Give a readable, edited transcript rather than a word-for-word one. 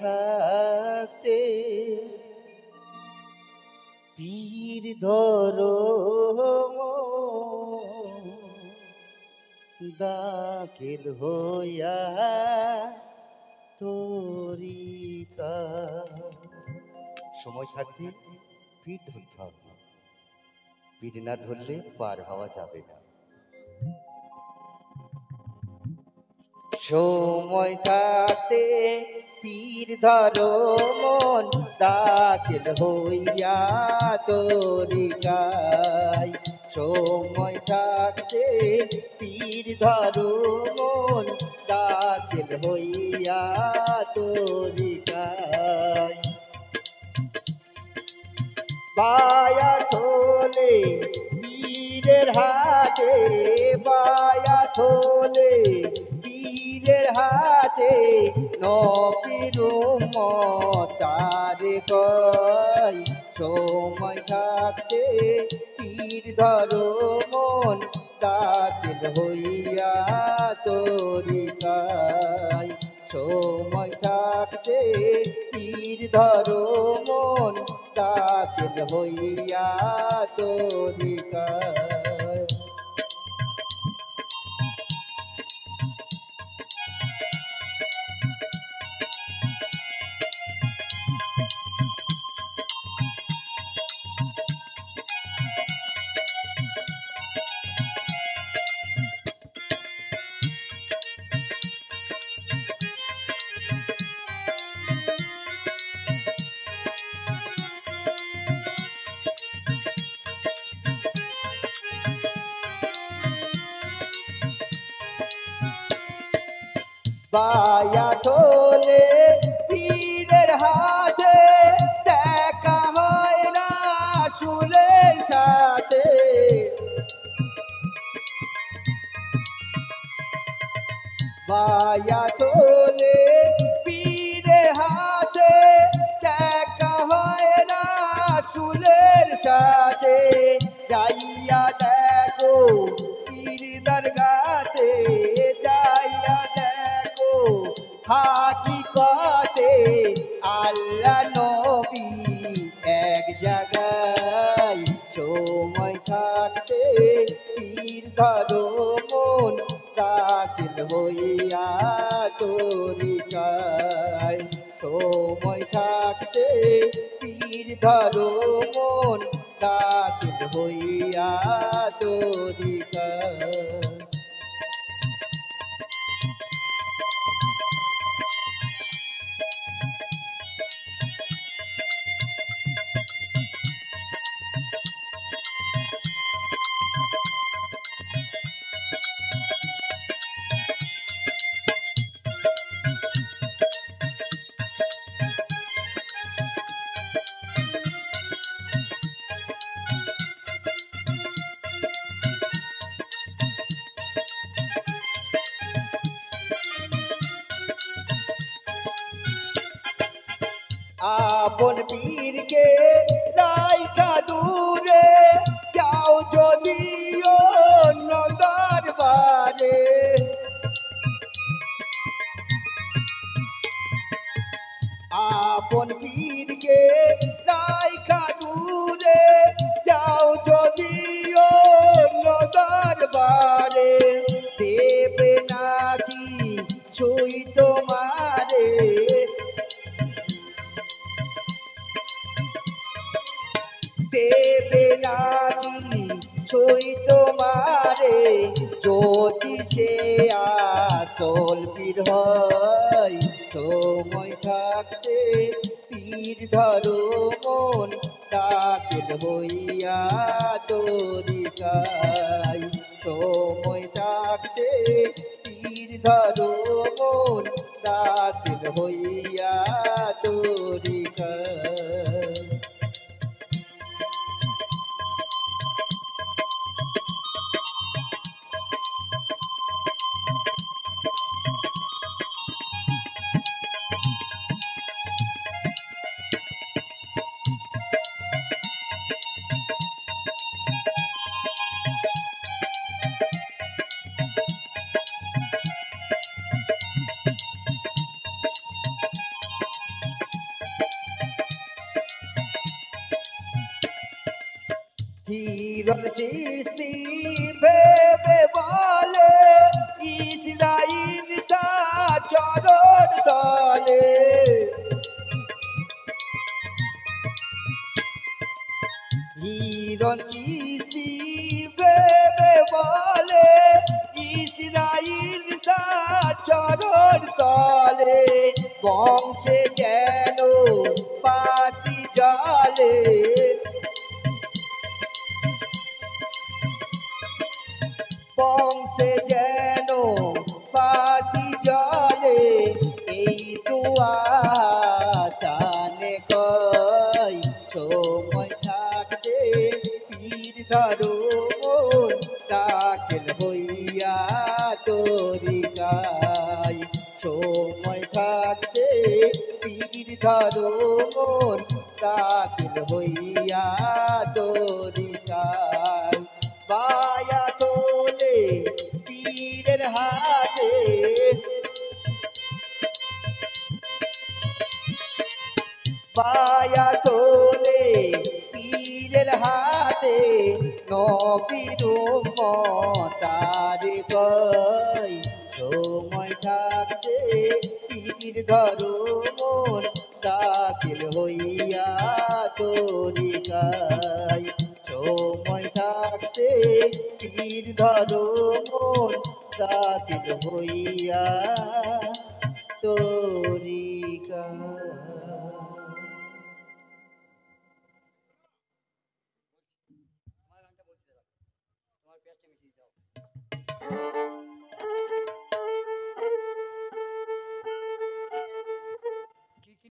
থাকতে পীর ধরো দাখিল হইয়া তরিকা। সময় থাকতে পীর ধরতে হবে, পীর না ধরলে পার হওয়া যাবে না। সময় থাকতে পীর ধরো মন দাখিল হইয়া তরিকায়। সময় থাকতে পীর ধরো মন দাখিল হইয়া তরিকায়। বায়াত হলে পীরের হাতে, বায়াত হলে পীরের হাতে, নবীর উম্মত তারে কয়। সময় থাকতে পীর ধরো মন দাখিল হইয়া তরিকায়। সময় থাকতে পীর ধরো মন দাখিল হইয়া তরিকায়। বায়াত হলে পীরের হাতে, দেখা হয় না রাসূলের সাথে। বায়াত হলে পীরের হাতে, দেখা হয় না রাসূলের সাথে। যাইয়া দেখো পীর দরগাতে, যাইয়া দেখো হাকিকতে আল্লাহ নবী এক জায়গায়। সময় থাকতে পীর ধরো মন দাখিল হইয়া তরিকায়। সময় থাকতে পীর ধরো মন দাখিল হইয়া তরিকায়। আপন পীরকে রাইখা দূরে যাও যদি অন্য দরবারে। আপন পীরকে রাইখা দূরে যাও যদি অন্য দরবারে। দেবে নাকি ছুই তোমারে, দেবে নাকি ছুই তোমারে। যদি সে আসল পীর হয়। সময় থাকতে পীর ধরো মন দাখিল হইয়া তরিকায়। সময় থাকতে পীর ধরো মন দাখিল হইয়া তরিকায়। হিরণ চিস্তি ভেবে বলে ইসরাইল তার চরণ তলে। হিরণ চিস্তি ভেবে বলে ইসরাইল তার চরণ তলে। বংশে যেন পাতি জলে, বংশে যেন পাতি জলে। এই দুয়াশানে কই সময় থাকতে পীর ধরো মন দাখিল হইয়া তরিকায়। সময় থাকতে পীর ধরো মন দাখিল হইয়া তরিকায়। বায়া তোলে পীরের হাতে, বায়া তোলে পীরের হাতে। নবীর উম্মতার কই সময় থাকতে পীর ধরো মন দাখিল হইয়া তরিকায়। সময় থাকতে পীর ধরো মন দাখিল হইয়া তরিকায়। তোমার গানটা বলছি, তোমার পেঁয়াজটা মিটিয়ে দাও।